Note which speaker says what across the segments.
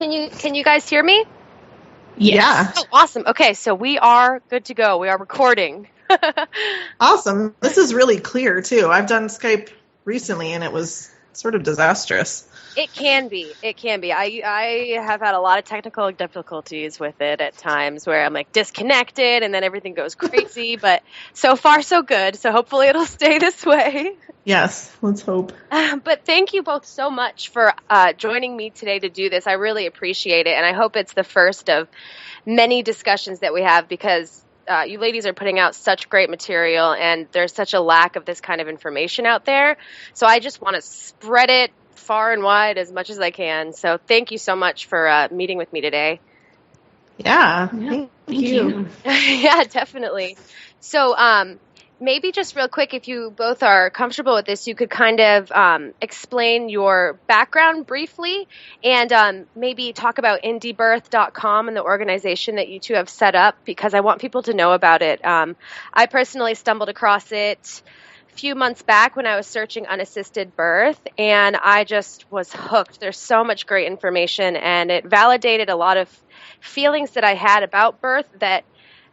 Speaker 1: Can you guys hear me?
Speaker 2: Yeah.
Speaker 1: Oh, awesome. Okay, so we are good to go. We are recording.
Speaker 2: Awesome. This is really clear too. I've done Skype recently and it was sort of disastrous.
Speaker 1: It can be. It can be. I have had a lot of technical difficulties with it at times where I'm like disconnected and then everything goes crazy, but so far so good. So hopefully it'll stay this way.
Speaker 2: Yes, let's hope.
Speaker 1: But thank you both so much for joining me today to do this. I really appreciate it, and I hope it's the first of many discussions that we have because you ladies are putting out such great material, and there's such a lack of this kind of information out there. So I just want to spread it far and wide as much as I can. So thank you so much for meeting with me today.
Speaker 2: Yeah, thank you.
Speaker 1: Yeah, definitely. So maybe just real quick, if you both are comfortable with this, you could kind of explain your background briefly and maybe talk about indiebirth.com and the organization that you two have set up because I want people to know about it. I personally stumbled across it few months back when I was searching unassisted birth, and I just was hooked. There's so much great information, and it validated a lot of feelings that I had about birth that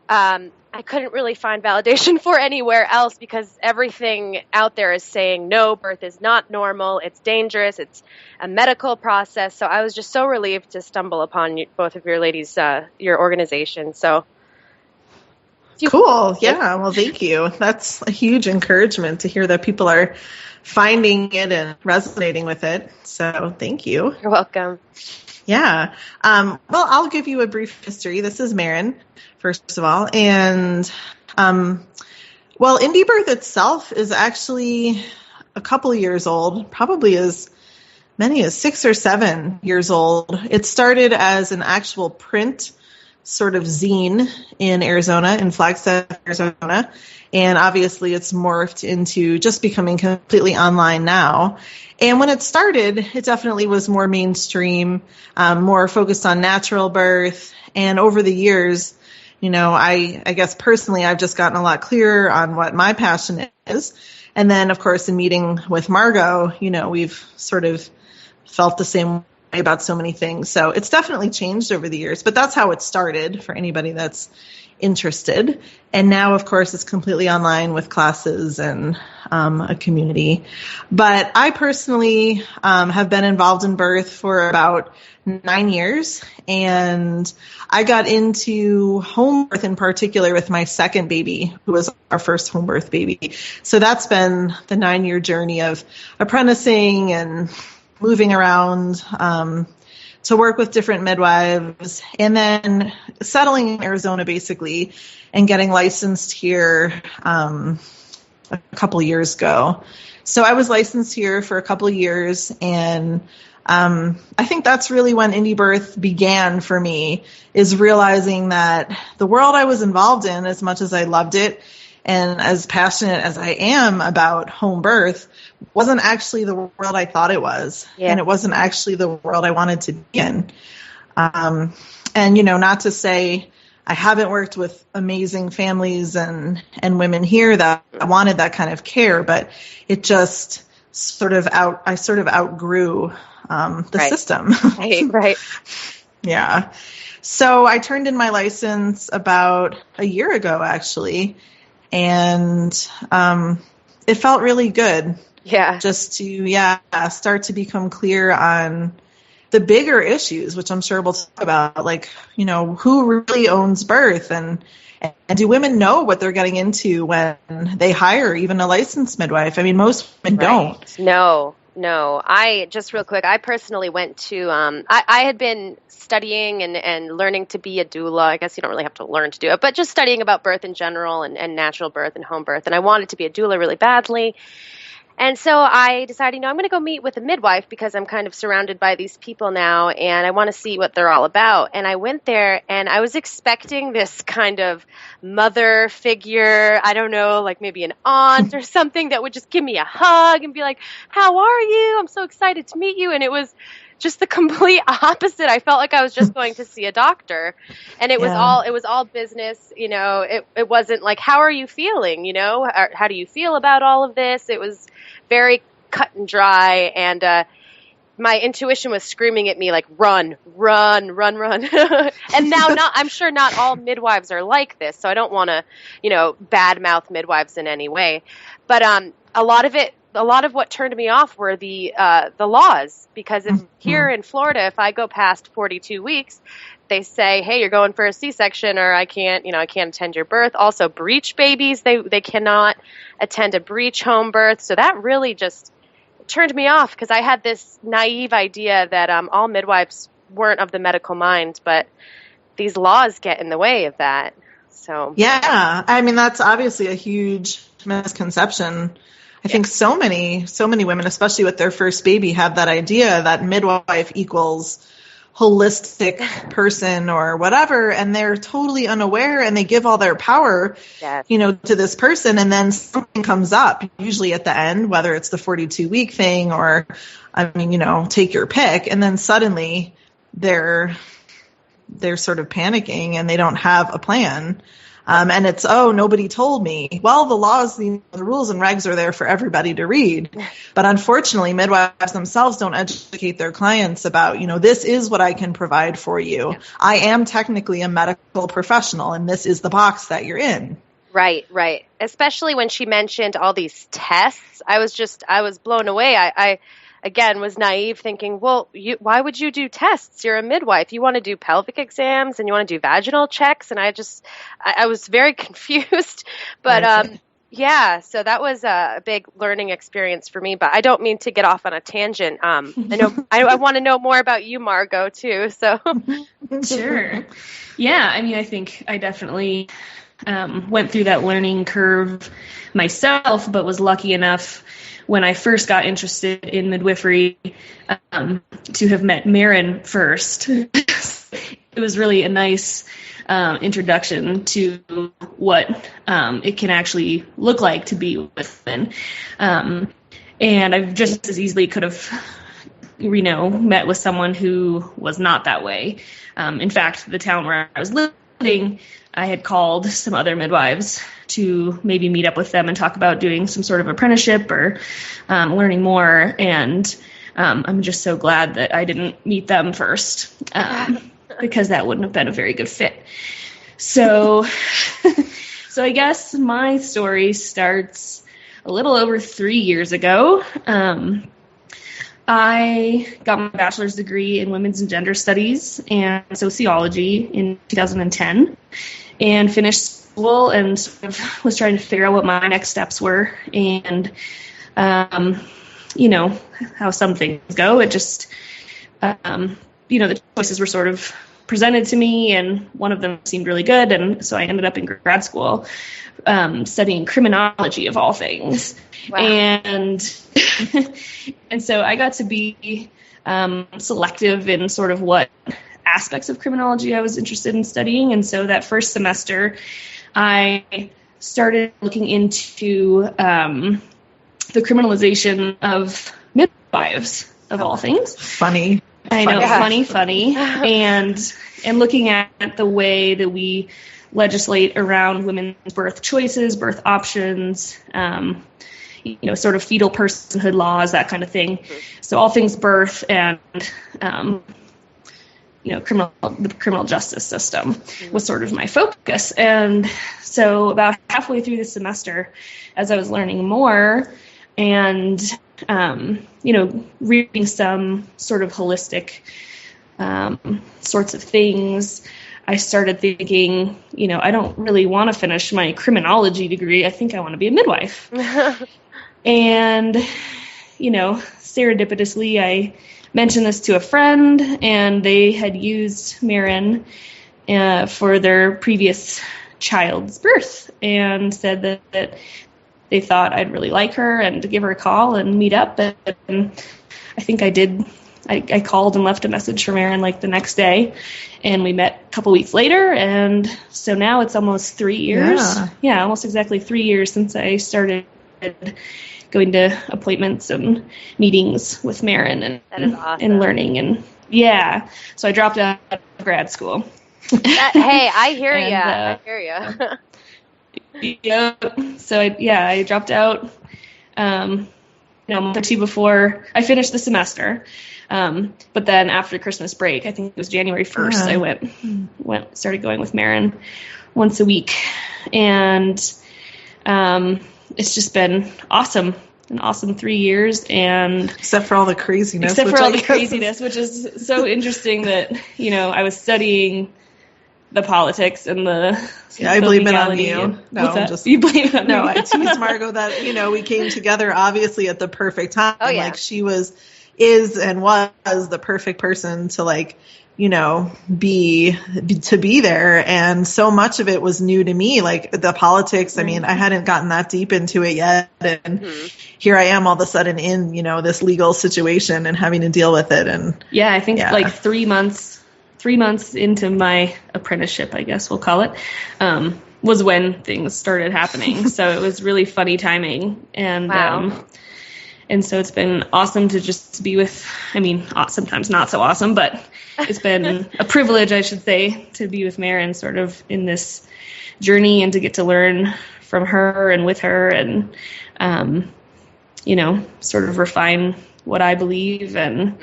Speaker 1: I couldn't really find validation for anywhere else because everything out there is saying, no, birth is not normal, it's dangerous, it's a medical process. So I was just so relieved to stumble upon both of your ladies, your organization. So
Speaker 2: cool. Yeah. Well, thank you. That's a huge encouragement to hear that people are finding it and resonating with it. So thank you.
Speaker 1: You're welcome.
Speaker 2: Yeah. Well, I'll give you a brief history. This is Maryn, first of all. And, well, Indie Birth itself is actually a couple of years old, probably as many as 6 or 7 years old. It started as an actual print sort of zine in Arizona, in Flagstaff, Arizona. And obviously it's morphed into just becoming completely online now. And when it started, it definitely was more mainstream, more focused on natural birth. And over the years, you know, I guess personally, I've just gotten a lot clearer on what my passion is. And then, of course, in meeting with Margo, you know, we've sort of felt the same way about so many things. So it's definitely changed over the years, but that's how it started for anybody that's interested. And now, of course, it's completely online with classes and a community. But I personally have been involved in birth for about 9 years, and I got into home birth in particular with my second baby, who was our first home birth baby. So that's been the 9-year journey of apprenticing and moving around to work with different midwives, and then settling in Arizona basically and getting licensed here a couple years ago. So I was licensed here for a couple of years, and I think that's really when Indie Birth began for me, is realizing that the world I was involved in, as much as I loved it and as passionate as I am about home birth, wasn't actually the world I thought it was. Yeah. And it wasn't actually the world I wanted to be in. And, you know, not to say I haven't worked with amazing families and women here that wanted that kind of care, but it just I sort of outgrew the system.
Speaker 1: Right.
Speaker 2: Yeah. So I turned in my license about a year ago, actually. And it felt really good.
Speaker 1: Yeah.
Speaker 2: Just to, start to become clear on the bigger issues, which I'm sure we'll talk about, like, you know, who really owns birth and do women know what they're getting into when they hire even a licensed midwife? I mean, most women don't.
Speaker 1: No. I just real quick, I personally went to, I had been studying and learning to be a doula. I guess you don't really have to learn to do it, but just studying about birth in general and natural birth and home birth. And I wanted to be a doula really badly. And so I decided, I'm going to go meet with a midwife because I'm kind of surrounded by these people now and I want to see what they're all about. And I went there and I was expecting this kind of mother figure, I don't know, like maybe an aunt or something that would just give me a hug and be like, how are you? I'm so excited to meet you. And it was just the complete opposite. I felt like I was just going to see a doctor, and it was all business. You know, it wasn't like, how are you feeling? You know, how do you feel about all of this? It was very cut and dry, and my intuition was screaming at me like, run, run, run, run. And now I'm sure not all midwives are like this, so I don't want to, badmouth midwives in any way. But a lot of what turned me off were the laws, because here in Florida, if I go past 42 weeks, they say, hey, you're going for a C-section, or I can't attend your birth. Also, breech babies, they cannot attend a breech home birth. So that really just turned me off, because I had this naive idea that all midwives weren't of the medical mind, but these laws get in the way of that. So
Speaker 2: yeah, I mean, that's obviously a huge misconception. I think so many women, especially with their first baby, have that idea that midwife equals holistic person or whatever, and they're totally unaware, and they give all their power, to this person, and then something comes up, usually at the end, whether it's the 42-week thing or, take your pick, and then suddenly they're sort of panicking and they don't have a plan. And it's, nobody told me. Well, the laws, the rules and regs are there for everybody to read. But unfortunately, midwives themselves don't educate their clients about, this is what I can provide for you. I am technically a medical professional, and this is the box that you're in.
Speaker 1: Right. Especially when she mentioned all these tests. I was blown away. I again, was naive, thinking, well, why would you do tests? You're a midwife. You want to do pelvic exams and you want to do vaginal checks. And I was very confused. But so that was a big learning experience for me. But I don't mean to get off on a tangent. I know I want to know more about you, Margo, too. So
Speaker 3: Sure. Yeah, I think I definitely went through that learning curve myself, but was lucky enough when I first got interested in midwifery to have met Maryn first. It was really a nice introduction to what it can actually look like to be with women. And I just as easily could have, met with someone who was not that way. In fact, the town where I was living, I had called some other midwives to maybe meet up with them and talk about doing some sort of apprenticeship or learning more. And I'm just so glad that I didn't meet them first, because that wouldn't have been a very good fit. So I guess my story starts a little over 3 years ago. I got my bachelor's degree in women's and gender studies and sociology in 2010 and finished school and sort of was trying to figure out what my next steps were and, how some things go. It just, the choices were sort of presented to me and one of them seemed really good. And so I ended up in grad school studying criminology of all things. Wow. And so I got to be selective in sort of what aspects of criminology I was interested in studying. And so that first semester, I started looking into the criminalization of midwives of all things.
Speaker 2: Funny.
Speaker 3: I know, funny. And looking at the way that we legislate around women's birth choices, birth options, sort of fetal personhood laws, that kind of thing. Mm-hmm. So all things birth and, the criminal justice system was sort of my focus. And so about halfway through the semester, as I was learning more and, reading some sort of holistic sorts of things, I started thinking, I don't really want to finish my criminology degree. I think I want to be a midwife. And, serendipitously, I mentioned this to a friend, and they had used Maryn for their previous child's birth and said that they thought I'd really like her and to give her a call and meet up. And I think I did. I called and left a message for Maryn the next day, and we met a couple weeks later. And so now it's almost 3 years. Yeah, almost exactly 3 years since I started going to appointments and meetings with Maryn and,
Speaker 1: awesome.
Speaker 3: And learning. And so I dropped out of grad school.
Speaker 1: Hey, I hear you. I hear you.
Speaker 3: Yeah. So I dropped out, a month or two before I finished the semester. But then after Christmas break, I think it was January 1st, I started going with Maryn once a week. And it's just been awesome. An awesome 3 years, and
Speaker 2: except for all the craziness,
Speaker 3: which is so interesting that, I was studying the politics and
Speaker 2: I blame it on you. No,
Speaker 3: you blame it on me.
Speaker 2: I tease Margo that, we came together obviously at the perfect time.
Speaker 1: Oh, yeah.
Speaker 2: Like she was the perfect person to be there. And so much of it was new to me, like the politics. I mean, I hadn't gotten that deep into it yet. And here I am all of a sudden in, this legal situation and having to deal with it. And
Speaker 3: yeah, I think like 3 months into my apprenticeship, I guess we'll call it, was when things started happening. So it was really funny timing. And,
Speaker 1: wow.
Speaker 3: And so it's been awesome to just be with, sometimes not so awesome, but it's been a privilege, I should say, to be with Maryn sort of in this journey and to get to learn from her and with her and, sort of refine what I believe and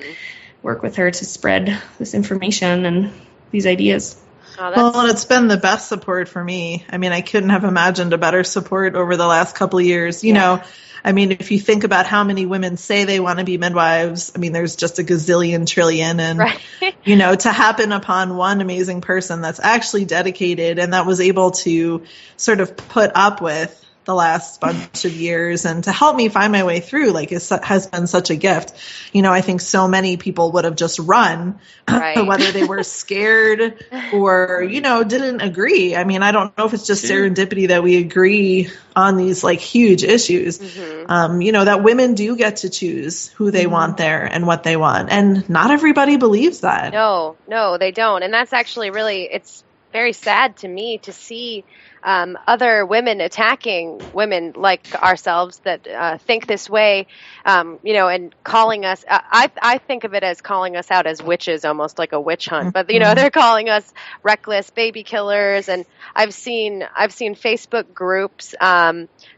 Speaker 3: work with her to spread this information and these ideas.
Speaker 2: Well, and it's been the best support for me. I couldn't have imagined a better support over the last couple of years. If you think about how many women say they want to be midwives, there's just a gazillion trillion. And,
Speaker 1: right.
Speaker 2: To happen upon one amazing person that's actually dedicated and that was able to sort of put up with the last bunch of years and to help me find my way through, has been such a gift. I think so many people would have just run,
Speaker 1: right.
Speaker 2: whether they were scared or, didn't agree. I don't know if it's just serendipity that we agree on these huge issues, that women do get to choose who they want there and what they want. And not everybody believes that.
Speaker 1: No, they don't. And that's actually it's very sad to me to see other women attacking women like ourselves that think this way, and calling us. I think of it as calling us out as witches, almost like a witch hunt. But they're calling us reckless baby killers. And I've seen Facebook groups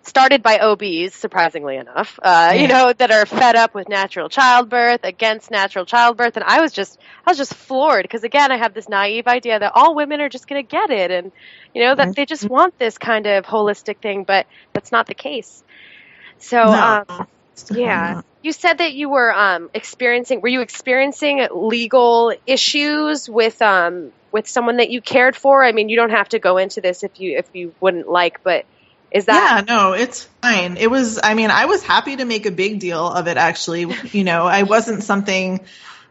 Speaker 1: started by OBs, surprisingly enough, that are fed up with natural childbirth, against natural childbirth, and I was just floored because again I have this naive idea that all women are just going to get it, and that they just want this kind of holistic thing, but that's not the case. So, yeah, you said that you were experiencing legal issues with someone that you cared for. You don't have to go into this if you wouldn't like, but is that?
Speaker 2: Yeah, no, it's fine. It was, I was happy to make a big deal of it, actually. I wasn't something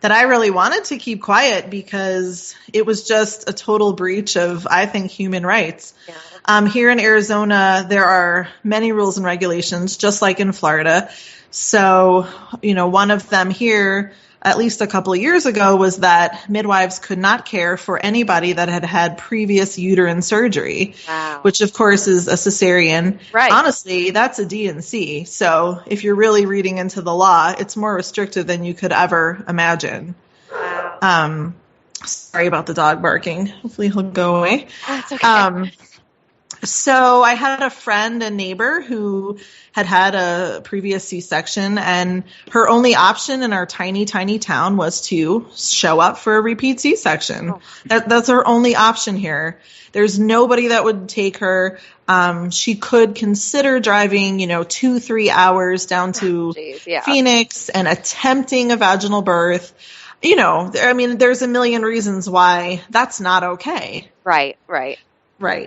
Speaker 2: that I really wanted to keep quiet because it was just a total breach of, I think, human rights. Yeah. Here in Arizona, there are many rules and regulations, just like in Florida. So, one of them here, at least a couple of years ago, was that midwives could not care for anybody that had had previous uterine surgery,
Speaker 1: wow.
Speaker 2: which of course is a cesarean.
Speaker 1: Right.
Speaker 2: Honestly, that's a D&C. So if you're really reading into the law, it's more restrictive than you could ever imagine.
Speaker 1: Wow.
Speaker 2: Sorry about the dog barking. Hopefully he'll go away.
Speaker 1: That's okay.
Speaker 2: So I had a friend and neighbor who had a previous C-section, and her only option in our tiny, tiny town was to show up for a repeat C-section. Oh. That's her only option here. There's nobody that would take her. She could consider driving, 2-3 hours down to Phoenix and attempting a vaginal birth. There's a million reasons why that's not okay.
Speaker 1: Right.
Speaker 2: Right.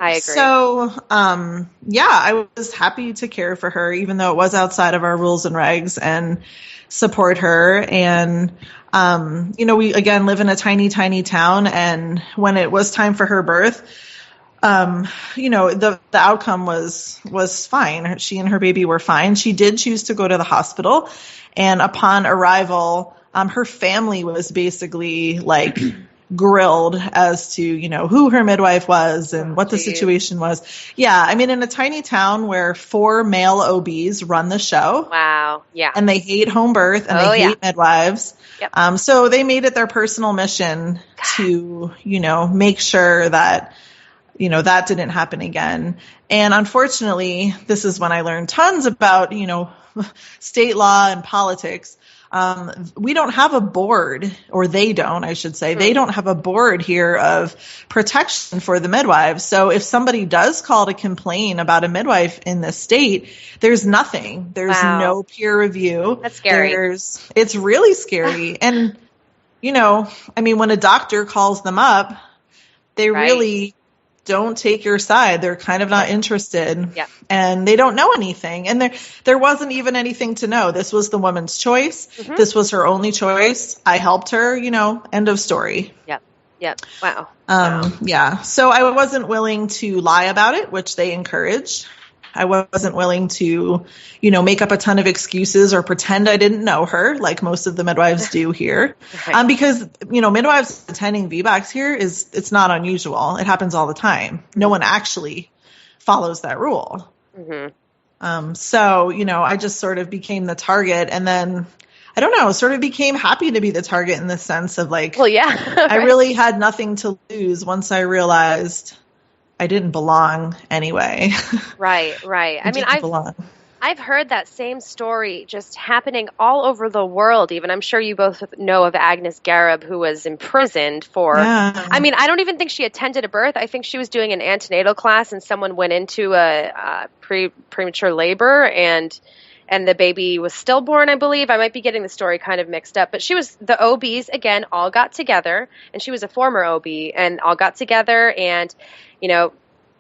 Speaker 1: I agree.
Speaker 2: So, I was happy to care for her, even though it was outside of our rules and regs, and support her. And, we, again, live in a tiny, tiny town. And when it was time for her birth, the outcome was fine. She and her baby were fine. She did choose to go to the hospital. And upon arrival, her family was basically grilled as to, who her midwife was and what the situation was. Yeah. In a tiny town where 4 male OBs run the show.
Speaker 1: Wow. Yeah.
Speaker 2: And they hate home birth and they hate midwives.
Speaker 1: Yep.
Speaker 2: So they made it their personal mission to, make sure that, that didn't happen again. And unfortunately, this is when I learned tons about, state law and politics. we don't have a board, or they don't, I should say. They don't have a board here of protection for the midwives. So if somebody does call to complain about a midwife in this state, there's nothing. There's no peer review.
Speaker 1: That's scary.
Speaker 2: It's really scary. And, when a doctor calls them up, they really don't take your side. They're kind of not interested, and they don't know anything. And there wasn't even anything to know. This was the woman's choice. This was her only choice. I helped her, end of story.
Speaker 1: Yep. Wow.
Speaker 2: Yeah. So I wasn't willing to lie about it, which they encouraged. I wasn't willing to, make up a ton of excuses or pretend I didn't know her, like most of the midwives do here. Because, midwives attending VBACs here it's not unusual. It happens all the time. No one actually follows that rule. So, I just sort of became the target, and then, I don't know, sort of became happy to be the target in the sense of like, I really had nothing to lose once I realized I didn't belong anyway.
Speaker 1: Right. I mean, I've heard that same story just happening all over the world. Even I'm sure you both know of Agnes Garib, who was imprisoned for. I mean, I don't even think she attended a birth. I think she was doing an antenatal class, and someone went into a premature labor, and the baby was stillborn, I believe. I might be getting the story kind of mixed up, but the OBs, again, all got together, and she was a former OB, and all got together and,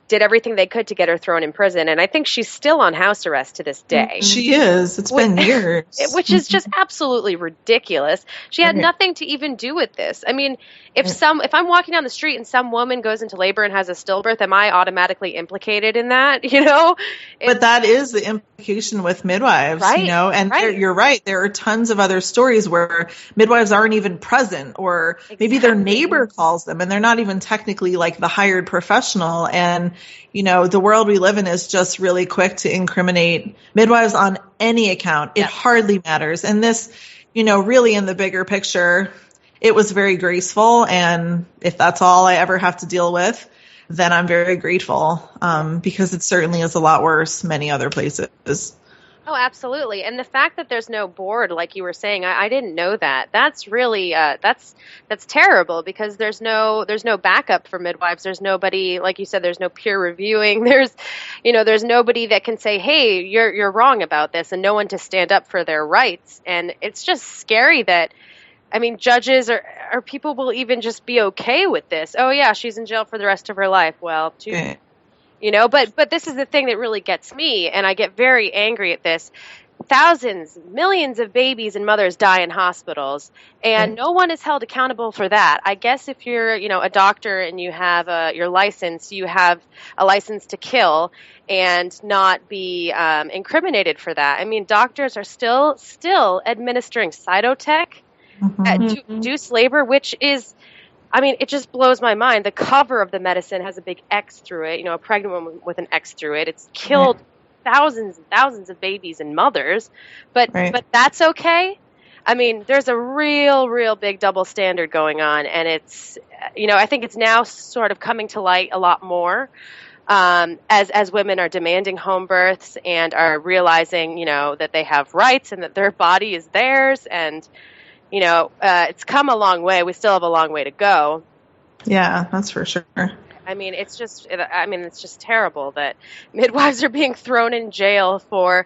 Speaker 1: did everything they could to get her thrown in prison. And I think she's still on house arrest to this day.
Speaker 2: She is. It's been years.
Speaker 1: Which is just absolutely ridiculous. She had nothing to even do with this. I mean, if I'm walking down the street and some woman goes into labor and has a stillbirth, am I automatically implicated in that?
Speaker 2: But that is the implication with midwives, and you're right. There are tons of other stories where midwives aren't even present, or maybe their neighbor calls them and they're not even technically like the hired professional. And, the world we live in is just really quick to incriminate midwives on any account. It hardly matters. And this, really in the bigger picture, it was very graceful. And if that's all I ever have to deal with, then I'm very grateful, because it certainly is a lot worse many other places.
Speaker 1: Oh, absolutely. And the fact that there's no board, like you were saying, I didn't know that. That's really, that's terrible, because there's no backup for midwives. There's nobody, like you said, there's no peer reviewing. There's nobody that can say, hey, you're wrong about this, and no one to stand up for their rights. And it's just scary that, judges or people will even just be okay with this. Oh yeah, she's in jail for the rest of her life. Well, but this is the thing that really gets me, and I get very angry at this. Thousands, millions of babies and mothers die in hospitals, and no one is held accountable for that. I guess if you're, a doctor and you have your license, you have a license to kill and not be incriminated for that. Doctors are still administering cytotech to induce labor, which is, it just blows my mind. The cover of the medicine has a big X through it, a pregnant woman with an X through it. It's killed thousands and thousands of babies and mothers, but that's okay. There's a real big double standard going on, and it's, I think it's now sort of coming to light a lot more, as women are demanding home births and are realizing, that they have rights and that their body is theirs, and it's come a long way. We still have a long way to go.
Speaker 2: Yeah, that's for sure.
Speaker 1: It's just terrible that midwives are being thrown in jail for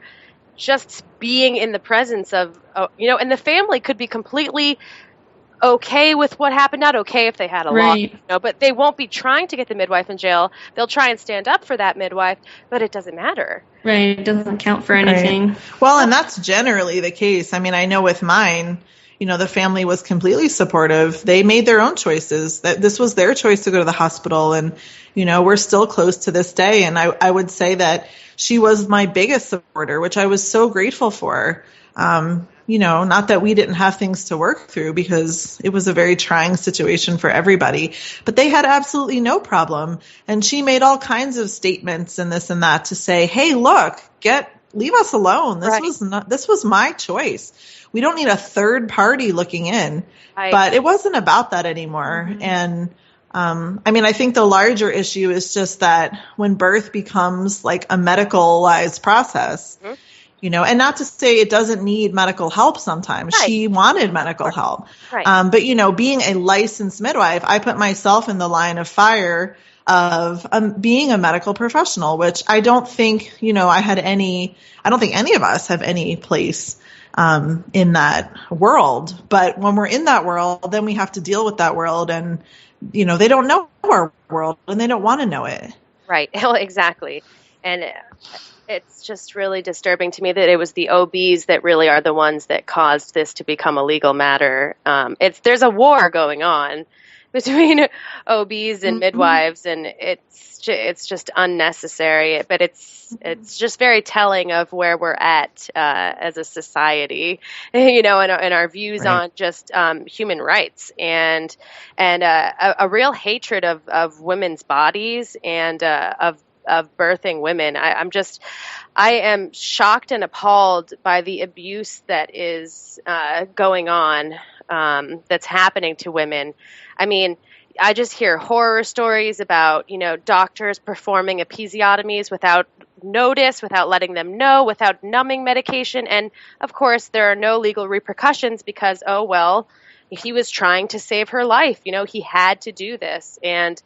Speaker 1: just being in the presence of, and the family could be completely okay with what happened. Not okay if they had a law, but they won't be trying to get the midwife in jail. They'll try and stand up for that midwife, but it doesn't matter.
Speaker 3: Right. It doesn't count for anything.
Speaker 2: Right. Well, and that's generally the case. I know with mine, the family was completely supportive. They made their own choices. That this was their choice to go to the hospital. And, we're still close to this day. And I would say that she was my biggest supporter, which I was so grateful for. Not that we didn't have things to work through, because it was a very trying situation for everybody, but they had absolutely no problem. And she made all kinds of statements and this and that to say, hey, look, leave us alone. This was my choice. We don't need a third party looking in, but it wasn't about that anymore. And, I think the larger issue is just that when birth becomes like a medicalized process, and not to say it doesn't need medical help sometimes.
Speaker 1: Right.
Speaker 2: She wanted medical help.
Speaker 1: Right.
Speaker 2: But, being a licensed midwife, I put myself in the line of fire of being a medical professional, which I don't think, I don't think any of us have any place in that world. But when we're in that world, then we have to deal with that world, and, they don't know our world and they don't want to know it.
Speaker 1: Right. Exactly. And it's just really disturbing to me that it was the OBs that really are the ones that caused this to become a legal matter. There's a war going on between OBs and midwives, and it's just unnecessary. But it's just very telling of where we're at as a society, and our views on just human rights and a real hatred of women's bodies and of birthing women. I am shocked and appalled by the abuse that is going on, that's happening to women. I mean, I just hear horror stories about, doctors performing episiotomies without notice, without letting them know, without numbing medication. And of course, there are no legal repercussions because, he was trying to save her life. He had to do this. And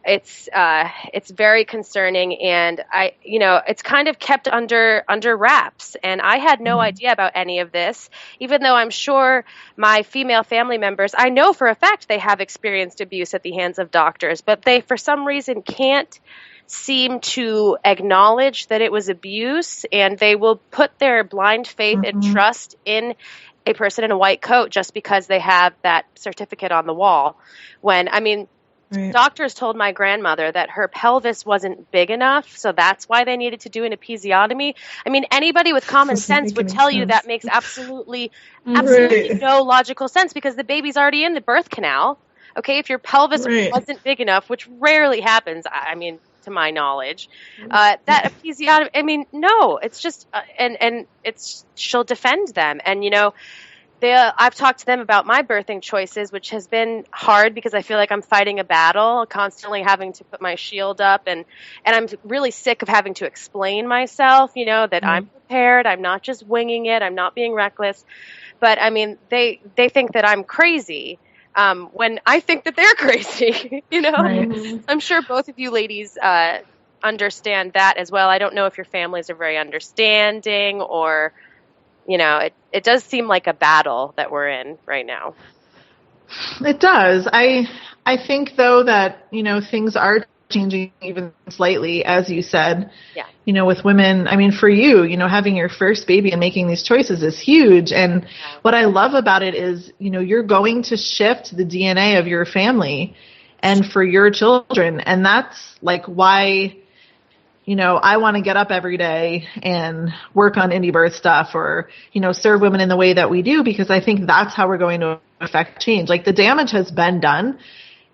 Speaker 1: it's very concerning, and it's kind of kept under wraps, and I had no idea about any of this, even though I'm sure my female family members, I know for a fact they have experienced abuse at the hands of doctors, but they for some reason can't seem to acknowledge that it was abuse, and they will put their blind faith and trust in a person in a white coat just because they have that certificate on the wall. When, right. Doctors told my grandmother that her pelvis wasn't big enough, so that's why they needed to do an episiotomy. Anybody with common sense would tell you that makes absolutely
Speaker 2: right.
Speaker 1: no logical sense because the baby's already in the birth canal. Okay, if your pelvis wasn't big enough, which rarely happens, to my knowledge, that episiotomy, no, it's just, and she'll defend them. And, I've talked to them about my birthing choices, which has been hard because I feel like I'm fighting a battle, constantly having to put my shield up, and I'm really sick of having to explain myself, that I'm prepared, I'm not just winging it, I'm not being reckless. But they think that I'm crazy when I think that they're crazy, Right. I'm sure both of you ladies understand that as well. I don't know if your families are very understanding or it does seem like a battle that we're in right now.
Speaker 2: It does. I think, though, that, things are changing even slightly, as you said. Yeah. With women, for you, having your first baby and making these choices is huge. And what I love about it is, you're going to shift the DNA of your family and for your children. And that's like why I want to get up every day and work on indie birth stuff or, serve women in the way that we do, because I think that's how we're going to affect change. Like the damage has been done,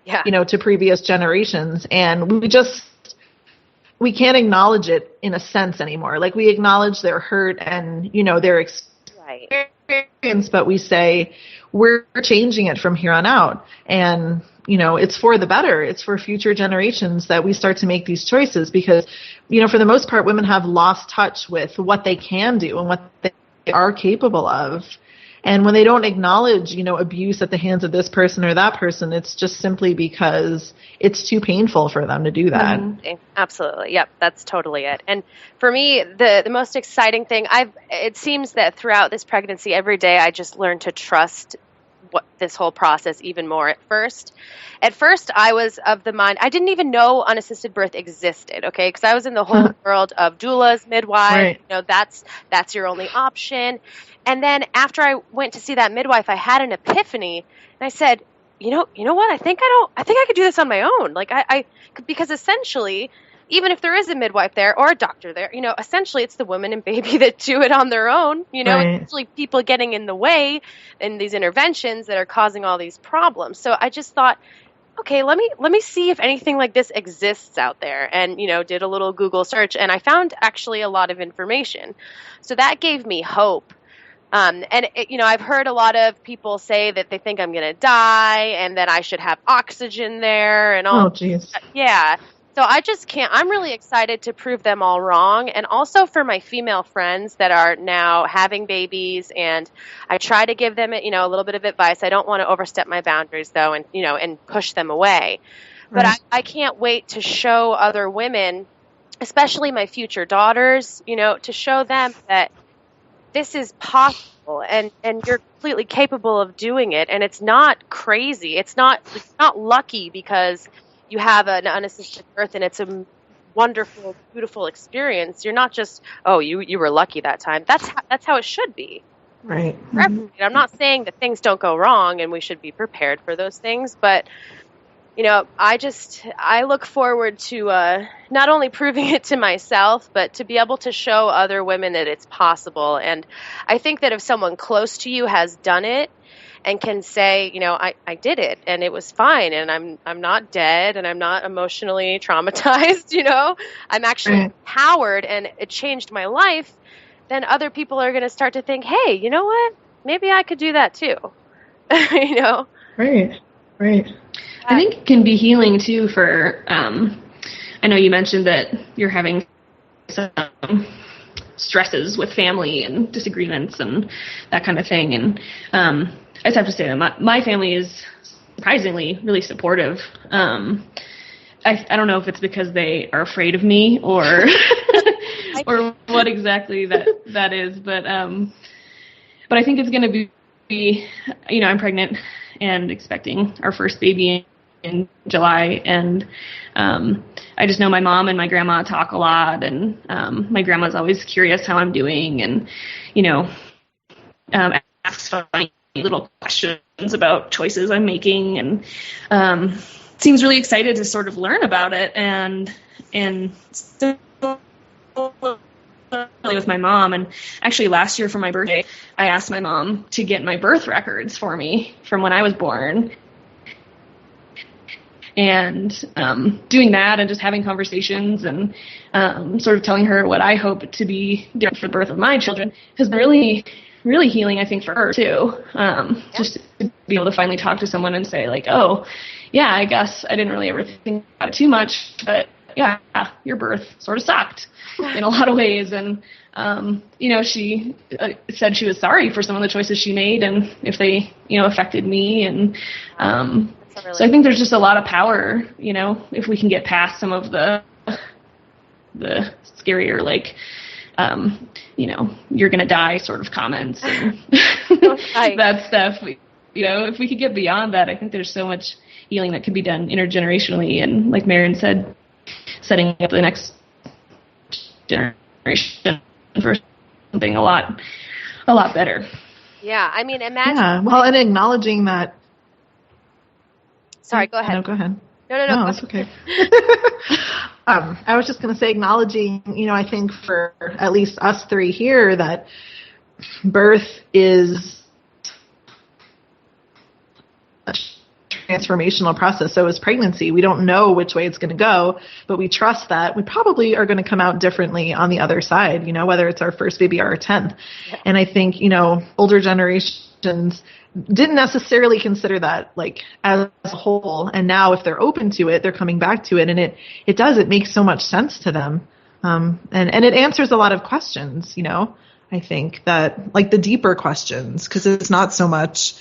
Speaker 2: to previous generations, and we can't acknowledge it in a sense anymore. Like we acknowledge their hurt and, their experience, but we say we're changing it from here on out. And, it's for the better. It's for future generations that we start to make these choices because, for the most part, women have lost touch with what they can do and what they are capable of. And when they don't acknowledge, abuse at the hands of this person or that person, it's just simply because it's too painful for them to do that.
Speaker 1: Mm-hmm. Absolutely. Yep. That's totally it. And for me, the most exciting thing, it seems that throughout this pregnancy, every day I just learned to trust this whole process even more. At first, I was of the mind, I didn't even know unassisted birth existed, okay? Because I was in the whole world of doulas, midwives,
Speaker 2: right.
Speaker 1: That's your only option. And then after I went to see that midwife, I had an epiphany, and I said, you know what? I think I could do this on my own. Like because essentially, even if there is a midwife there or a doctor there, essentially it's the woman and baby that do it on their own.
Speaker 2: Right.
Speaker 1: It's usually people getting in the way in these interventions that are causing all these problems. So I just thought, okay, let me see if anything like this exists out there, and did a little Google search, and I found actually a lot of information. So that gave me hope. I've heard a lot of people say that they think I'm going to die and that I should have oxygen there and all.
Speaker 2: Oh, geez.
Speaker 1: Yeah. So I just can't. I'm really excited to prove them all wrong. And also for my female friends that are now having babies, and I try to give them, a little bit of advice. I don't want to overstep my boundaries though, and push them away. But
Speaker 2: Right.
Speaker 1: I can't wait to show other women, especially my future daughters, to show them that this is possible and you're completely capable of doing it. And it's not crazy. It's not lucky because you have an unassisted birth and it's a wonderful, beautiful experience. You're not just, oh, you were lucky that time. That's how it should be.
Speaker 2: Right.
Speaker 1: And I'm not saying that things don't go wrong and we should be prepared for those things, but I look forward to not only proving it to myself, but to be able to show other women that it's possible. And I think that if someone close to you has done it and can say, I did it and it was fine and I'm not dead and I'm not emotionally traumatized, I'm actually empowered and it changed my life, then other people are going to start to think, hey, you know what? Maybe I could do that too.
Speaker 2: Right.
Speaker 3: I think it can be healing too for, I know you mentioned that you're having some stresses with family and disagreements and that kind of thing. And I just have to say that my family is surprisingly really supportive. I don't know if it's because they are afraid of me or or what exactly that is, but I think it's going to be, I'm pregnant and expecting our first baby in July, and I just know my mom and my grandma talk a lot, and my grandma's always curious how I'm doing, and asks funny little questions about choices I'm making, and seems really excited to sort of learn about it, and so with my mom. And actually last year for my birthday, I asked my mom to get my birth records for me from when I was born. And doing that and just having conversations and sort of telling her what I hope to be different for the birth of my children has been really, really healing, I think, for her too. Just to be able to finally talk to someone and say, like, oh, yeah, I guess I didn't really ever think about it too much, but yeah, your birth sort of sucked in a lot of ways. And, she said she was sorry for some of the choices she made and if they, affected me. And so I think there's just a lot of power, if we can get past some of the scarier, like, you're going to die sort of comments and that stuff. If we could get beyond that, I think there's so much healing that can be done intergenerationally. And like Maryn said, setting up the next generation for something a lot better.
Speaker 1: Yeah, I mean, imagine.
Speaker 2: Yeah, well, and acknowledging that.
Speaker 1: Sorry, go ahead.
Speaker 2: No, go ahead.
Speaker 1: No,
Speaker 2: it's okay. I was just going to say, acknowledging, I think for at least us three here, that birth is a transformational process. So is pregnancy. We don't know which way it's going to go, but we trust that we probably are going to come out differently on the other side, whether it's our first baby or our 10th. Yeah. And I think, older generations didn't necessarily consider that like as a whole. And now if they're open to it, they're coming back to it. And it makes so much sense to them. And it answers a lot of questions, I think that like the deeper questions, because it's not so much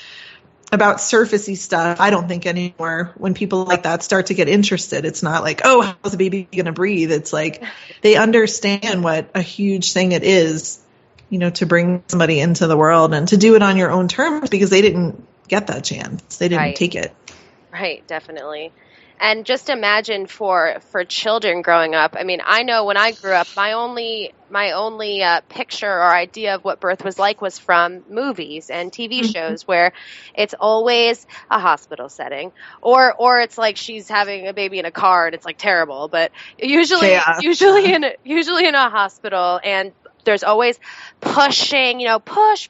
Speaker 2: about surfacey stuff. I don't think anymore when people like that start to get interested, it's not like, oh, how's the baby going to breathe? It's like they understand what a huge thing it is, to bring somebody into the world and to do it on your own terms because they didn't get that chance. They didn't take it.
Speaker 1: Right, definitely. And just imagine for children growing up. I mean, I know when I grew up, my only picture or idea of what birth was like was from movies and TV shows where it's always a hospital setting, or it's like she's having a baby in a car and it's like terrible. But usually in a hospital, and there's always pushing, push,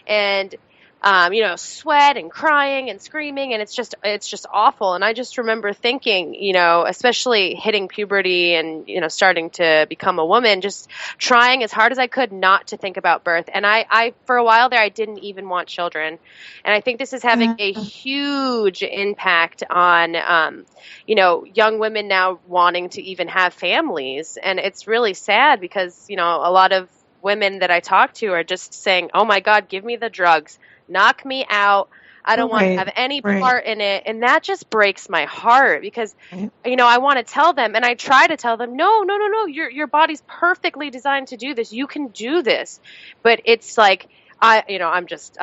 Speaker 1: and sweat and crying and screaming, and it's just awful. And I just remember thinking, especially hitting puberty and, starting to become a woman, just trying as hard as I could not to think about birth. And I for a while there, I didn't even want children. And I think this is having a huge impact on, young women now wanting to even have families. And it's really sad because, a lot of women that I talk to are just saying, oh my God, give me the drugs. Knock me out. I don't want to have any part in it. And that just breaks my heart because, I want to tell them, and I try to tell them, no, your body's perfectly designed to do this. You can do this. But it's like, I'm just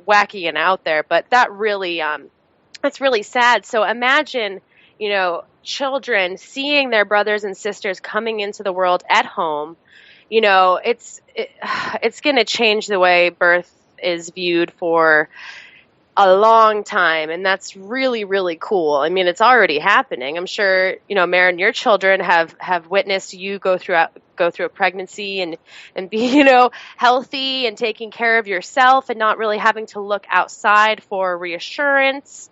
Speaker 1: wacky and out there, but that really, it's really sad. So imagine, children seeing their brothers and sisters coming into the world at home. It's going to change the way birth is viewed for a long time, and that's really, really cool. I mean, it's already happening. I'm sure, Maryn, your children have witnessed you go through a pregnancy and be, healthy and taking care of yourself and not really having to look outside for reassurance.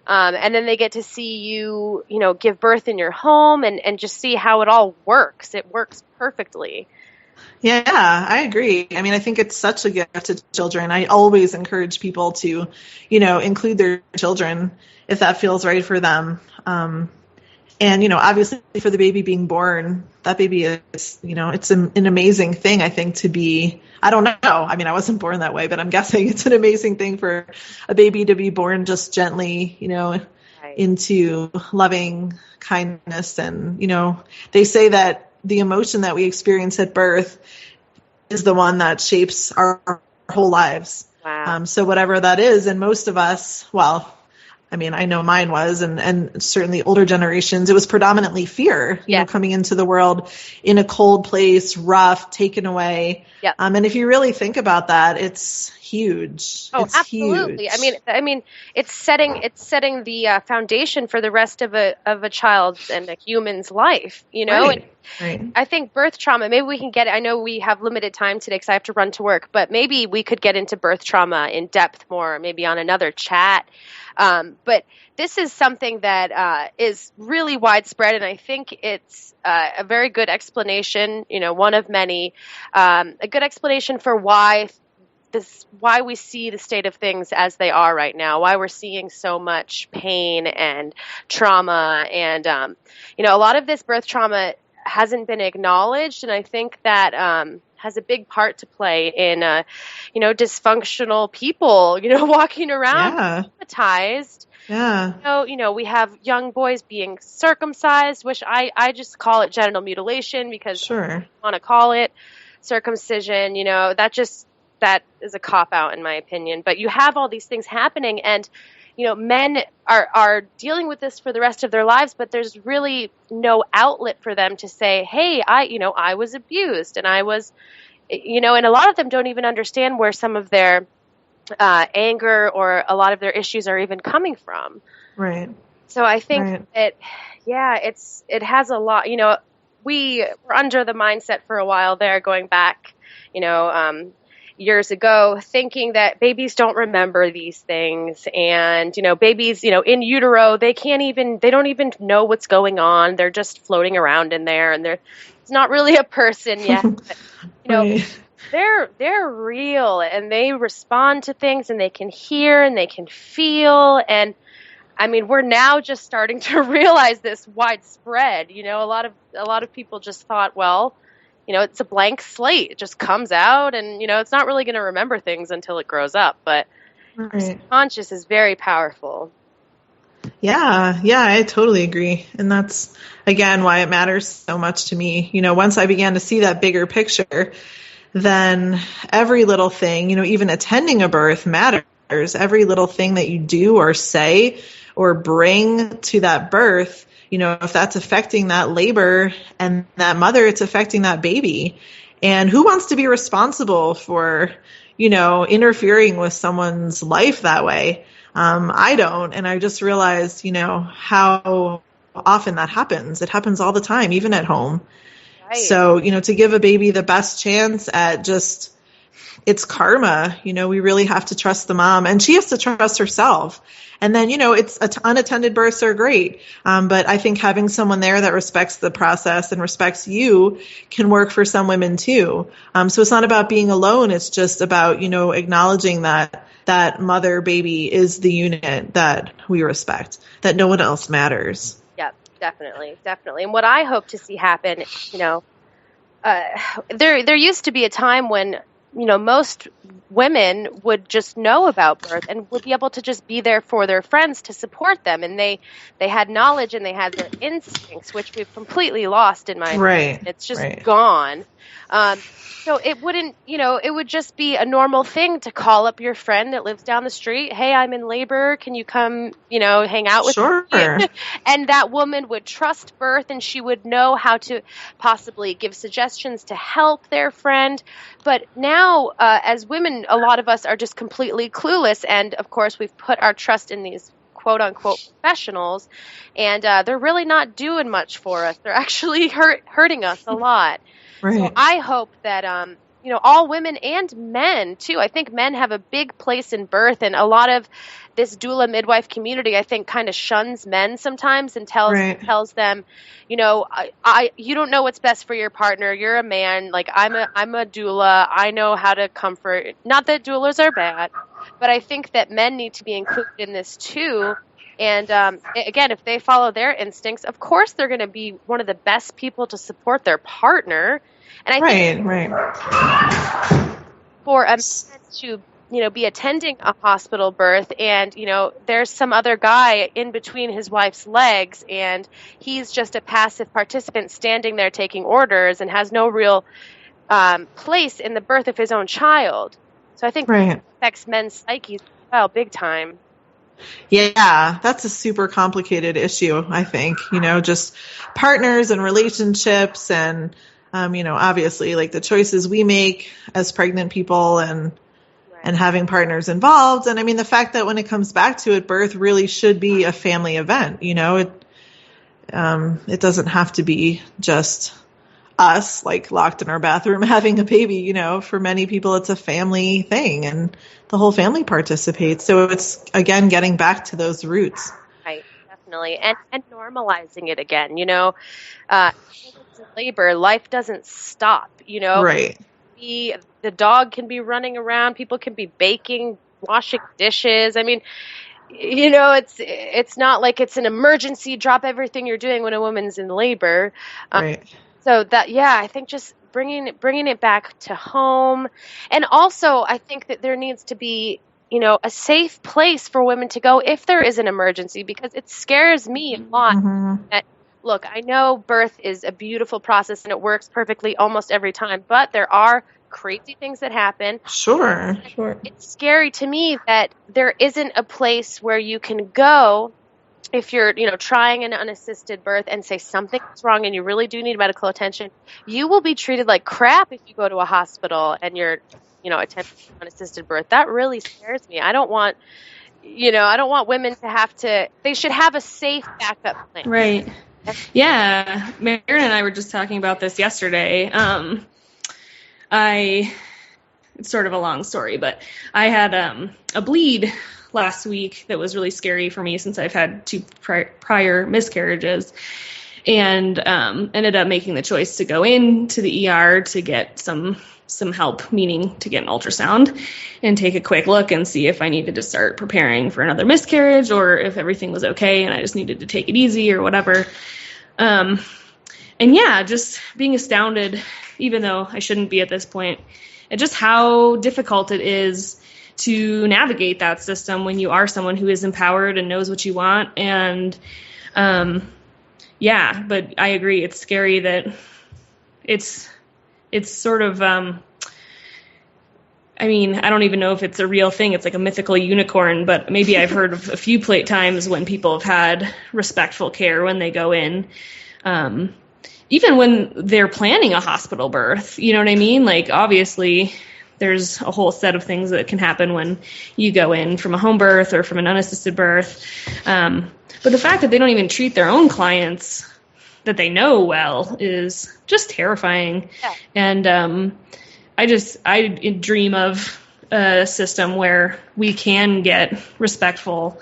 Speaker 1: And then they get to see you, give birth in your home and just see how it all works. It works perfectly.
Speaker 2: Yeah, I agree. I mean, I think it's such a gift to children. I always encourage people to, include their children if that feels right for them. And, obviously for the baby being born, that baby is, it's an amazing thing, I think, to be, I don't know. I mean, I wasn't born that way, but I'm guessing it's an amazing thing for a baby to be born just gently, into loving kindness. And, they say that the emotion that we experience at birth is the one that shapes our whole lives.
Speaker 1: Wow.
Speaker 2: So whatever that is, and most of us, well, I mean, I know mine was, and certainly older generations, it was predominantly fear, coming into the world in a cold place, rough, taken away.
Speaker 1: Yeah.
Speaker 2: And if you really think about that, it's huge.
Speaker 1: Oh,
Speaker 2: it's
Speaker 1: absolutely.
Speaker 2: Huge.
Speaker 1: I mean, it's setting the foundation for the rest of a child's and a human's life.
Speaker 2: Right.
Speaker 1: And I think birth trauma. Maybe we can get. I know we have limited time today because I have to run to work. But maybe we could get into birth trauma in depth more, maybe on another chat. But this is something that is really widespread, and I think it's a very good explanation. One of many, a good explanation for why we see the state of things as they are right now, why we're seeing so much pain and trauma. And, a lot of this birth trauma hasn't been acknowledged. And I think that has a big part to play in, dysfunctional people, walking around traumatized.
Speaker 2: Yeah.
Speaker 1: We have young boys being circumcised, which I just call it genital mutilation because I want to call it circumcision. That is a cop-out in my opinion. But you have all these things happening, and, men are dealing with this for the rest of their lives, but there's really no outlet for them to say, hey, I was abused, and I was, and a lot of them don't even understand where some of their anger or a lot of their issues are even coming from.
Speaker 2: Right.
Speaker 1: So I think it has a lot, we were under the mindset for a while there, going back, years ago, thinking that babies don't remember these things, and babies, in utero, they don't even know what's going on. They're just floating around in there, and it's not really a person yet. But, they're real, and they respond to things, and they can hear, and they can feel, and I mean, we're now just starting to realize this widespread. A lot of people just thought, well, it's a blank slate. It just comes out and, it's not really going to remember things until it grows up. But our subconscious is very powerful.
Speaker 2: Yeah, I totally agree. And that's, again, why it matters so much to me. Once I began to see that bigger picture, then every little thing, even attending a birth matters. Every little thing that you do or say or bring to that birth, if that's affecting that labor and that mother, it's affecting that baby. And who wants to be responsible for, interfering with someone's life that way? I don't. And I just realized, how often that happens. It happens all the time, even at home. Right. So, to give a baby the best chance at just it's karma. We really have to trust the mom, and she has to trust herself. And then, it's unattended births are great. But I think having someone there that respects the process and respects you can work for some women too. So it's not about being alone. It's just about, acknowledging that mother baby is the unit that we respect, that no one else matters.
Speaker 1: Yep, definitely. And what I hope to see happen, there used to be a time when, most women would just know about birth and would be able to just be there for their friends to support them. And they had knowledge and they had their instincts, which we've completely lost in my opinion. It's just gone. So it wouldn't, it would just be a normal thing to call up your friend that lives down the street. Hey, I'm in labor. Can you come, hang out with me? And that woman would trust birth and she would know how to possibly give suggestions to help their friend. But now, as women, a lot of us are just completely clueless. And of course, we've put our trust in these quote unquote professionals, and they're really not doing much for us. They're actually hurting us a lot. So I hope that, all women and men too. I think men have a big place in birth, and a lot of this doula midwife community, I think, kind of shuns men sometimes and tells them, you don't know what's best for your partner. You're a man. Like I'm a doula. I know how to comfort. Not that doulas are bad, but I think that men need to be included in this too. And again, if they follow their instincts, of course they're going to be one of the best people to support their partner. And I think for a man to, be attending a hospital birth and, there's some other guy in between his wife's legs and he's just a passive participant standing there taking orders and has no real place in the birth of his own child. So I think it affects men's psyches as well, big time.
Speaker 2: Yeah, that's a super complicated issue, I think, just partners and relationships and, obviously like the choices we make as pregnant people and having partners involved. And I mean, the fact that when it comes back to it, birth really should be a family event. It doesn't have to be just us like locked in our bathroom having a baby. For many people, it's a family thing and the whole family participates. So it's, again, getting back to those roots.
Speaker 1: Right, definitely. And normalizing it again, labor, life doesn't stop, The dog can be running around, people can be baking, washing dishes. I mean, it's not like it's an emergency, drop everything you're doing when a woman's in labor. So that, I think just bringing it back to home. And also, I think that there needs to be, a safe place for women to go if there is an emergency, because it scares me a lot that, look, I know birth is a beautiful process and it works perfectly almost every time, but there are crazy things that happen.
Speaker 2: Sure.
Speaker 1: It's scary to me that there isn't a place where you can go if you're, trying an unassisted birth and say something's wrong and you really do need medical attention. You will be treated like crap if you go to a hospital and you're, attempting an unassisted birth. That really scares me. I don't want women to have to, they should have a safe backup plan.
Speaker 3: Right. Yeah. Maryn and I were just talking about this yesterday. It's sort of a long story, but I had a bleed last week that was really scary for me since I've had 2 prior miscarriages, and ended up making the choice to go into the ER to get some help, meaning to get an ultrasound and take a quick look and see if I needed to start preparing for another miscarriage or if everything was okay and I just needed to take it easy or whatever. And just being astounded, even though I shouldn't be at this point, at just how difficult it is to navigate that system when you are someone who is empowered and knows what you want. And, but I agree. It's scary that it's sort of, I don't even know if it's a real thing. It's like a mythical unicorn, but maybe I've heard of a few times when people have had respectful care when they go in, even when they're planning a hospital birth, you know what I mean? Like, obviously, there's a whole set of things that can happen when you go in from a home birth or from an unassisted birth. But the fact that they don't even treat their own clients that they know well is just terrifying. Yeah. And I dream of a system where we can get respectful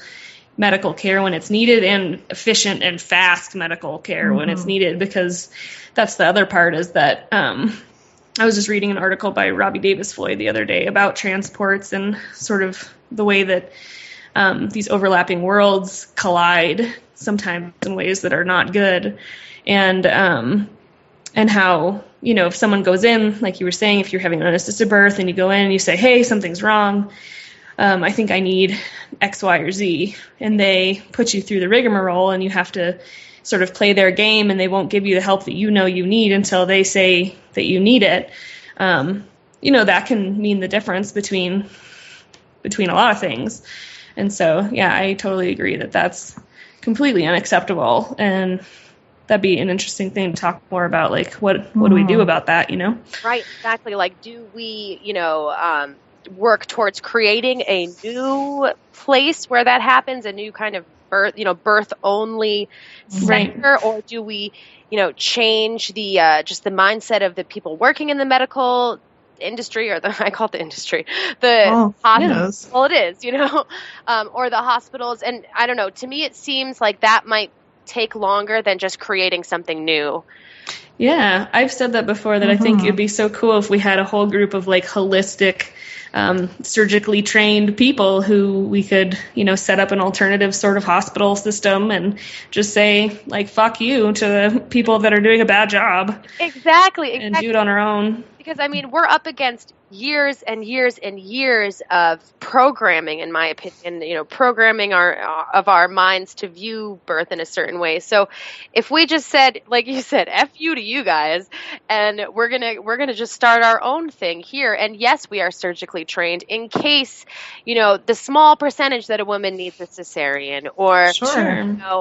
Speaker 3: medical care when it's needed and efficient and fast medical care when it's needed, because that's the other part is that I was just reading an article by Robbie Davis Floyd the other day about transports and sort of the way that these overlapping worlds collide sometimes in ways that are not good. And how, if someone goes in, like you were saying, if you're having an unassisted birth and you go in and you say, hey, something's wrong, I think I need X, Y, or Z, and they put you through the rigmarole and you have to sort of play their game, and they won't give you the help that you need until they say that you need it. That can mean the difference between a lot of things. And so, yeah, I totally agree that that's completely unacceptable, and that'd be an interesting thing to talk more about. Like, what do we do about that,
Speaker 1: Right, exactly. Like, do we, work towards creating a new place where that happens, a new kind of birth only center, right? Or do we, change the just the mindset of the people working in the medical industry, or I call it the industry, the hospitals. Yes. Well, it is, or the hospitals. And I don't know, to me, it seems like that might take longer than just creating something new.
Speaker 3: Yeah, I've said that before, that I think it'd be so cool if we had a whole group of like holistic, surgically trained people who we could, set up an alternative sort of hospital system and just say, like, fuck you to the people that are doing a bad job.
Speaker 1: Exactly.
Speaker 3: And do it on our own.
Speaker 1: Because, we're up against years and years and years of programming, in my opinion, programming our minds to view birth in a certain way. So if we just said, like you said, F you to you guys, and we're gonna just start our own thing here. And yes, we are surgically trained in case, the small percentage that a woman needs a cesarean, or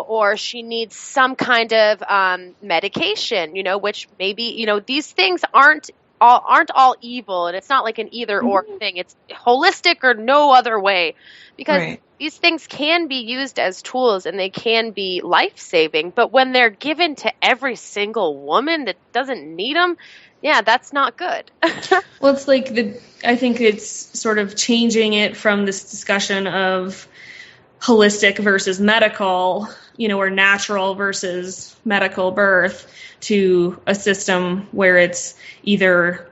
Speaker 1: or she needs some kind of medication, which maybe, these things aren't all evil, and it's not like an either or thing. It's holistic or no other way, because these things can be used as tools and they can be life-saving, but when they're given to every single woman that doesn't need them, that's not good.
Speaker 3: Well, it's like I think it's sort of changing it from this discussion of holistic versus medical, or natural versus medical birth, to a system where it's either,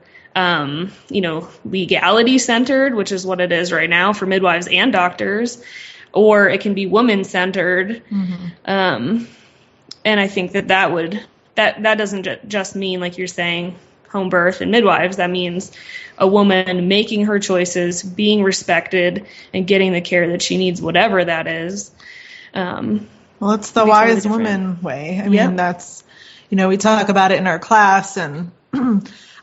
Speaker 3: legality centered, which is what it is right now for midwives and doctors, or it can be woman centered. And I think that doesn't just mean, like you're saying, home birth and midwives. That means a woman making her choices, being respected, and getting the care that she needs, whatever that is.
Speaker 2: Well, it's the wise woman way. I mean, that's, we talk about it in our class, and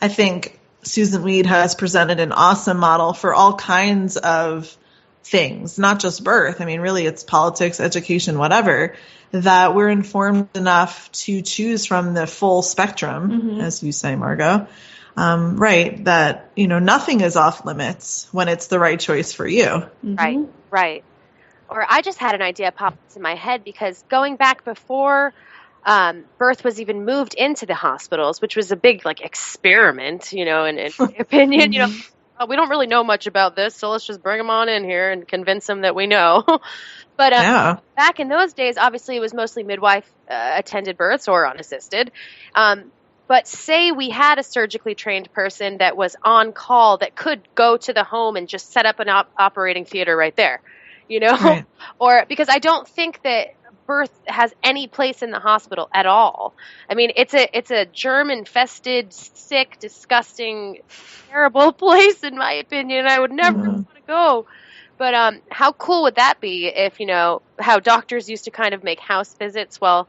Speaker 2: I think Susan Weed has presented an awesome model for all kinds of things, not just birth. I mean, really, it's politics, education, whatever, that we're informed enough to choose from the full spectrum, as you say, Margo. Right, that, nothing is off limits when it's the right choice for you.
Speaker 1: Right. Or I just had an idea pop into my head, because going back before birth was even moved into the hospitals, which was a big experiment, in my opinion, we don't really know much about this, so let's just bring them on in here and convince them that we know. But back in those days, obviously it was mostly midwife attended births or unassisted. But say we had a surgically trained person that was on call that could go to the home and just set up an operating theater right there. Or because I don't think that birth has any place in the hospital at all. I mean, it's a germ-infested, sick, disgusting, terrible place, in my opinion. I would never want to go. But how cool would that be if, how doctors used to kind of make house visits? Well,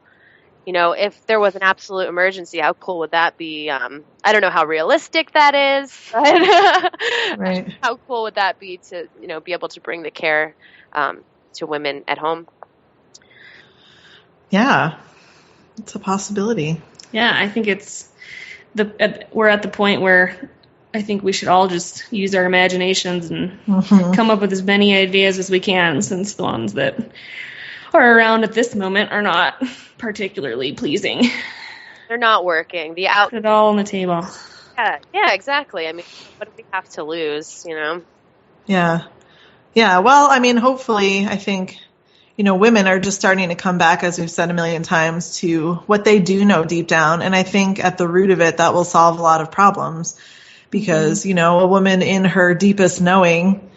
Speaker 1: if there was an absolute emergency, how cool would that be? I don't know how realistic that is, but how cool would that be to, be able to bring the care to women at home?
Speaker 2: Yeah, it's a possibility.
Speaker 3: Yeah, I think we're at the point where I think we should all just use our imaginations and come up with as many ideas as we can, since the ones that are around at this moment are not particularly pleasing.
Speaker 1: They're not working.
Speaker 3: Put it all on the table.
Speaker 1: Yeah, exactly. I mean, what do we have to lose, you know?
Speaker 2: Yeah. Yeah. Well, I mean, hopefully, I think, women are just starting to come back, as we've said a million times, to what they do know deep down. And I think at the root of it, that will solve a lot of problems because, a woman in her deepest knowing,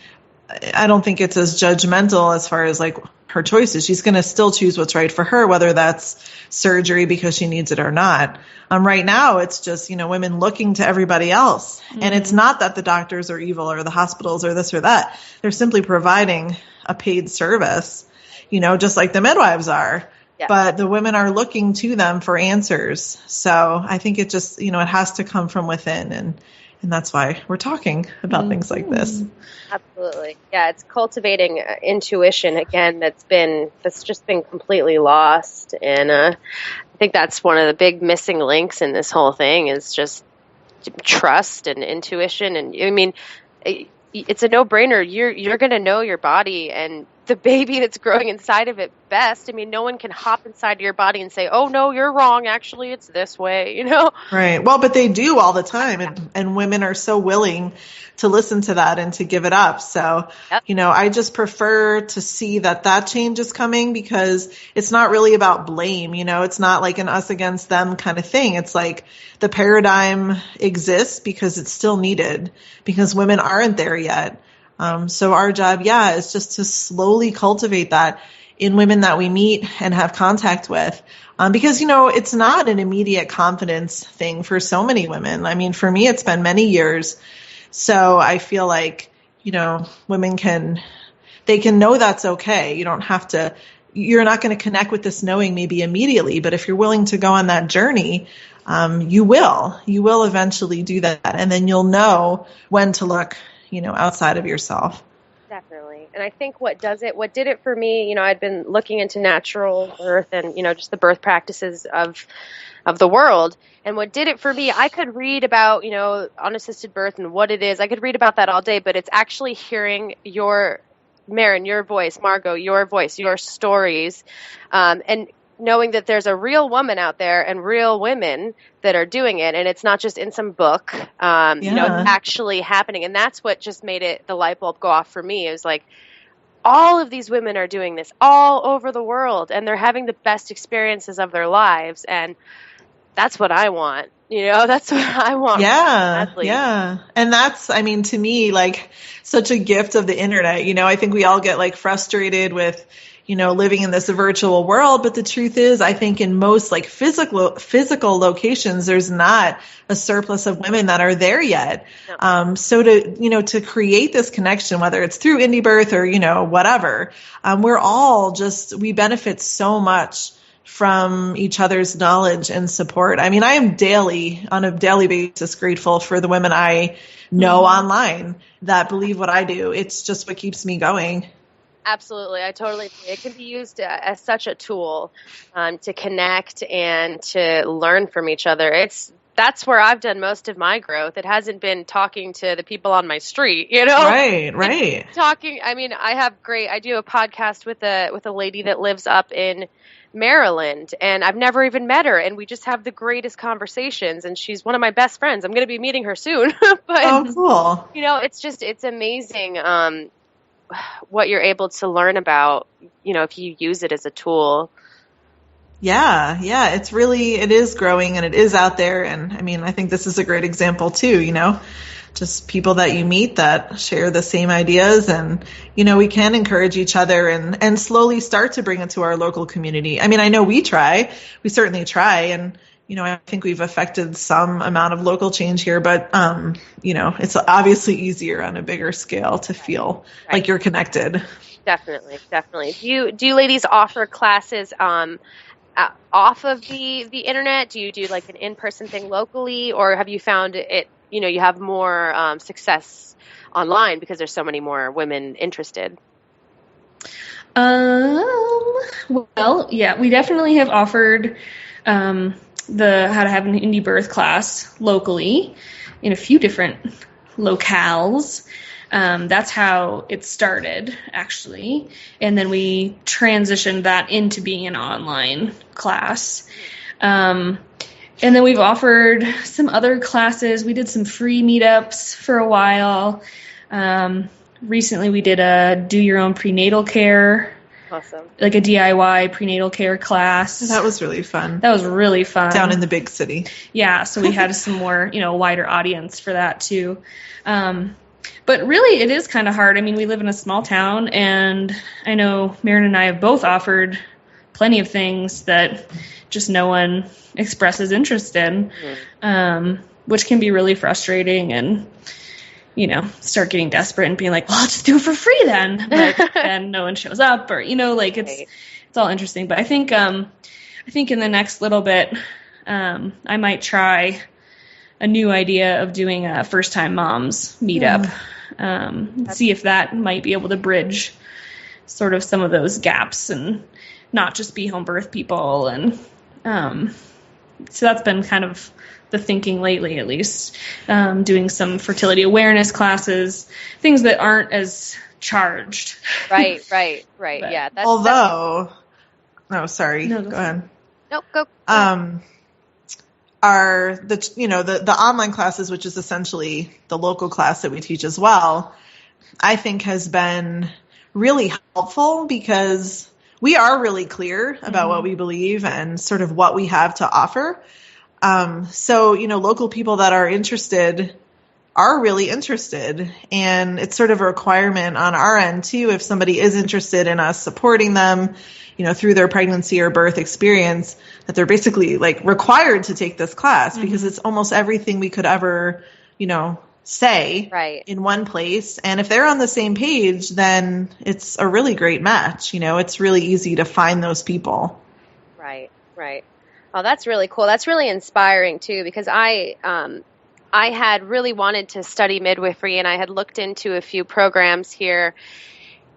Speaker 2: I don't think it's as judgmental as far as like her choices. She's going to still choose what's right for her, whether that's surgery because she needs it or not. Right now, it's just, women looking to everybody else. And it's not that the doctors are evil or the hospitals or this or that. They're simply providing a paid service, just like the midwives are. Yeah. But the women are looking to them for answers. So I think it just, it has to come from within. And that's why we're talking about things like this.
Speaker 1: Absolutely. Yeah, it's cultivating intuition again that's just been completely lost. And I think that's one of the big missing links in this whole thing is just trust and intuition. And I mean, it's a no-brainer. You're going to know your body and the baby that's growing inside of it best. I mean, no one can hop inside your body and say, "Oh no, you're wrong. Actually, it's this way."
Speaker 2: Right. Well, but they do all the time, and women are so willing to listen to that and to give it up. So, yep. I just prefer to see that change is coming because it's not really about blame. It's not like an us against them kind of thing. It's like the paradigm exists because it's still needed because women aren't there yet. So our job, is just to slowly cultivate that in women that we meet and have contact with. Because, it's not an immediate confidence thing for so many women. I mean, for me, it's been many years. So I feel like, women they can know that's okay. You're not going to connect with this knowing maybe immediately, but if you're willing to go on that journey, you will eventually do that. And then you'll know when to look, outside of yourself.
Speaker 1: Definitely. And I think what did it for me, I'd been looking into natural birth and, just the birth practices of the world. And what did it for me, I could read about, unassisted birth and what it is. I could read about that all day, but it's actually hearing Maryn, your voice, Margo, your voice, your stories, and knowing that there's a real woman out there and real women that are doing it. And it's not just in some book, it's actually happening. And that's what just made the light bulb go off for me. It was like, all of these women are doing this all over the world and they're having the best experiences of their lives. And that's what I want. That's what I want.
Speaker 2: Yeah. And that's, to me, like such a gift of the internet. I think we all get like frustrated with, living in this virtual world. But the truth is, I think in most like physical locations, there's not a surplus of women that are there yet. No. So to create this connection, whether it's through indie birth or, whatever, we're all we benefit so much from each other's knowledge and support. I am on a daily basis, grateful for the women I know online that believe what I do. It's just what keeps me going.
Speaker 1: Absolutely. I totally agree. It can be used as such a tool to connect and to learn from each other. That's where I've done most of my growth. It hasn't been talking to the people on my street,
Speaker 2: Right.
Speaker 1: I do a podcast with a lady that lives up in Maryland, and I've never even met her, and we just have the greatest conversations, and she's one of my best friends. I'm going to be meeting her soon. But,
Speaker 2: oh, cool.
Speaker 1: It's amazing what you're able to learn about, if you use it as a tool.
Speaker 2: Yeah. It is growing and it is out there. And I think this is a great example too, just people that you meet that share the same ideas and, we can encourage each other and slowly start to bring it to our local community. I know we certainly try. And, I think we've affected some amount of local change here, but, it's obviously easier on a bigger scale to feel like you're connected. Definitely.
Speaker 1: Do you ladies offer classes, off of the internet? Do you do like an in-person thing locally, or have you found it, you have more, success online because there's so many more women interested?
Speaker 3: Well, yeah, we definitely have offered, the how to have an indie birth class locally in a few different locales. That's how it started, actually. And then we transitioned that into being an online class. And then we've offered some other classes. We did some free meetups for a while. Recently we did a do your own prenatal care.
Speaker 1: Awesome.
Speaker 3: Like a DIY prenatal care class.
Speaker 2: That was really fun.
Speaker 3: That was really fun.
Speaker 2: Down in the big city.
Speaker 3: Yeah, so we had some more, wider audience for that too. But really, it is kind of hard. I mean, we live in a small town, and I know Maryn and I have both offered plenty of things that just no one expresses interest in, which can be really frustrating and, start getting desperate and being like, well, I'll just do it for free then. But then no one shows up or, it's all interesting. But I think in the next little bit, I might try a new idea of doing a first-time moms meetup. See if that might be able to bridge sort of some of those gaps and not just be home birth people. And so that's been kind of the thinking lately, at least, doing some fertility awareness classes, things that aren't as charged.
Speaker 1: Right.
Speaker 3: But,
Speaker 1: yeah.
Speaker 2: Sorry.
Speaker 1: No,
Speaker 2: go ahead.
Speaker 1: Nope, go.
Speaker 2: Are the online classes, which is essentially the local class that we teach as well, I think has been really helpful because we are really clear about what we believe and sort of what we have to offer. So, local people that are interested are really interested, and it's sort of a requirement on our end too, if somebody is interested in us supporting them, through their pregnancy or birth experience, that they're basically like required to take this class because it's almost everything we could ever, say in one place. And if they're on the same page, then it's a really great match. It's really easy to find those people.
Speaker 1: Right. Oh, that's really cool. That's really inspiring too, because I had really wanted to study midwifery, and I had looked into a few programs here.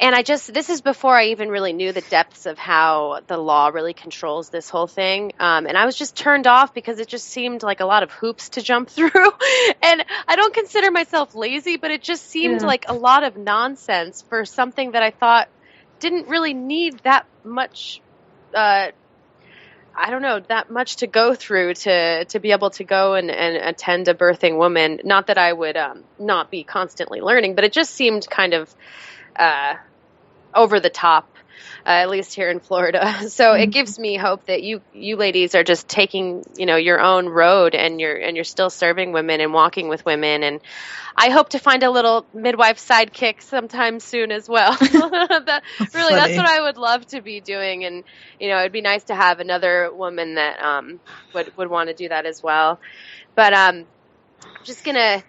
Speaker 1: And this is before I even really knew the depths of how the law really controls this whole thing. And I was just turned off because it just seemed like a lot of hoops to jump through. And I don't consider myself lazy, but it just seemed like a lot of nonsense for something that I thought didn't really need that much, that much to go through to be able to go and attend a birthing woman. Not that I would not be constantly learning, but it just seemed kind of over the top, at least here in Florida. So it gives me hope that you ladies are just taking, your own road, and you're still serving women and walking with women. And I hope to find a little midwife sidekick sometime soon as well. That's what I would love to be doing. And, it'd be nice to have another woman that would want to do that as well. But I'm just going to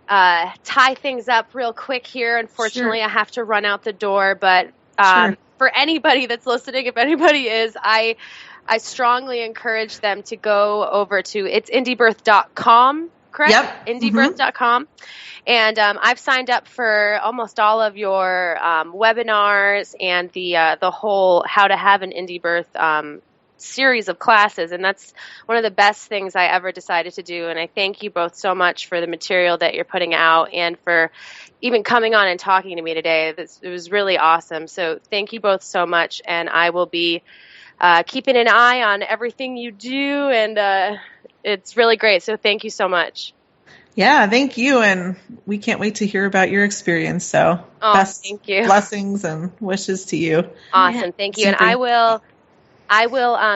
Speaker 1: tie things up real quick here. Unfortunately, I have to run out the door, but for anybody that's listening, if anybody is, I strongly encourage them to go over to, it's indiebirth.com, correct?
Speaker 2: Yep.
Speaker 1: Indiebirth.com. And I've signed up for almost all of your webinars and the whole How to Have an Indie Birth series of classes, and that's one of the best things I ever decided to do. And I thank you both so much for the material that you're putting out and for even coming on and talking to me today. It was really awesome. So thank you both so much, and I will be keeping an eye on everything you do, and it's really great. So thank you so much.
Speaker 2: Yeah, thank you, and we can't wait to hear about your experience. So
Speaker 1: thank you.
Speaker 2: Blessings and wishes to you.
Speaker 1: Awesome, thank you. And I will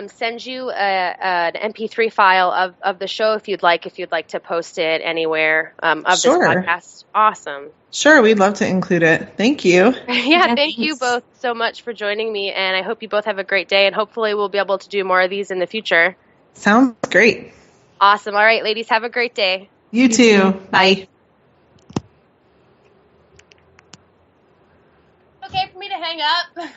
Speaker 1: send you an MP3 file of the show if you'd like to post it anywhere of this podcast. Awesome.
Speaker 2: Sure, we'd love to include it. Thank you.
Speaker 1: Thank you both so much for joining me, and I hope you both have a great day, and hopefully we'll be able to do more of these in the future.
Speaker 2: Sounds great.
Speaker 1: Awesome. All right, ladies, have a great day.
Speaker 2: You too. Bye.
Speaker 1: Okay for me to hang up?